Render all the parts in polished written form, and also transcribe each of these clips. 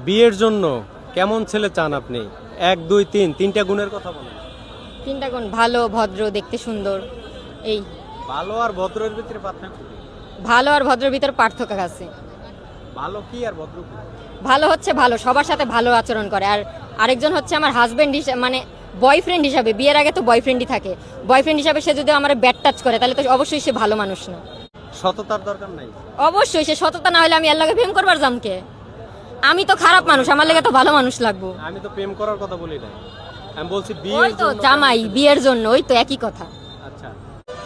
বিয়ের জন্য কেমন ছেলে চান আপনি? 1 2 3 তিনটা গুণের কথা বলেন। তিনটা গুণ: ভালো, ভদ্র, দেখতে সুন্দর। এই ভালো আর ভদ্রের ভিতরে পার্থক্য কি? ভালো আর ভদ্রের ভিতর পার্থক্য আছে। ভালো কি আর ভদ্র কি? ভালো হচ্ছে ভালো, সবার সাথে ভালো আচরণ করে। আর আরেকজন হচ্ছে আমার হাজবেন্ড হিসেবে, মানে বয়ফ্রেন্ড হিসাবে। বিয়ের আগে তো বয়ফ্রেন্ডই থাকে। বয়ফ্রেন্ড হিসাবে সে যদি আমার ব্যাড টাচ করে তাহলে তো অবশ্যই সে ভালো মানুষ না। সততার দরকার নাই। অবশ্যই সে সততা না হলে আমি এর লাগে প্রেম করবার জামকে? আমি তো খারাপ মানুষ, আমার লাগে তো ভালো মানুষ লাগবো। আমি তো প্রেম করার কথা বলি না, আমি বলছি ওই বিয়ের তো জন্য। জামাই বিয়ের জন্য, ওই তো একই কথা। আচ্ছা,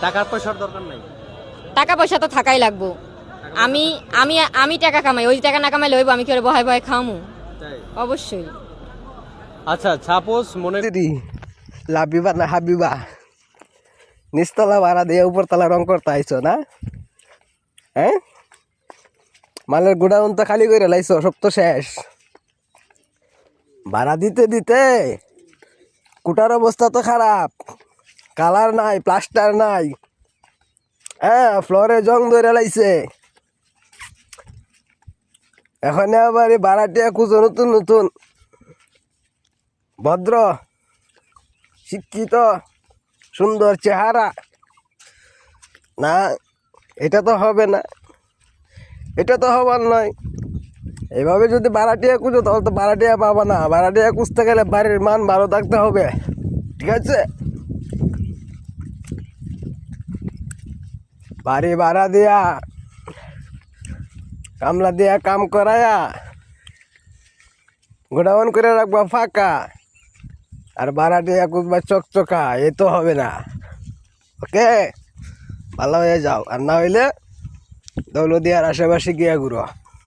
টাকা পয়সার দরকার নাই। টাকা পয়সা তো থাকাই লাগবো। আমি আমি আমি টাকা কামাই, ওই টাকা না কামাইলে হইব? আমি কি ওরে বহায় বহায় খামু? তাই? অবশ্যই। আচ্ছা, সাপোজ মনে দিদি লাবিবা না হাবিবা, নিচতলা ভাড়া দিয়ে উপরতলা রং করতে আইছো না? হ্যাঁ, মালের গোডাউন তো খালি করে লাইছো, সব তো শেষ। ভাড়া দিতে দিতে কুটার অবস্থা তো খারাপ, কালার নাই, প্লাস্টার নাই, হ্যাঁ, ফ্লোরে জং ধরে লাইছে। এখন আবার এই ভাড়াটিয়া খুঁজো নতুন নতুন, ভদ্র, শিক্ষিত, সুন্দর চেহারা। না, এটা তো হবে না, এটা তো হবার নয়। এইভাবে যদি ভাড়াটিয়া খুঁজো তাহলে তো ভাড়াটিয়া পাবা না। ভাড়াটিয়া খুঁজতে গেলে বাড়ির মান ভালো থাকতে হবে, ঠিক আছে? বাড়ি ভাড়া দিয়া, কামলা দিয়া কাম করায়া গোডাউন করে রাখবা ফাঁকা, আর ভাড়াটিয়া খুঁজবা চকচকা, এ তো হবে না। ওকে, ভালো হয়ে যাও। আর না হইলে দৌলদিয়ার আশেপাশে গিয়া ঘুরো।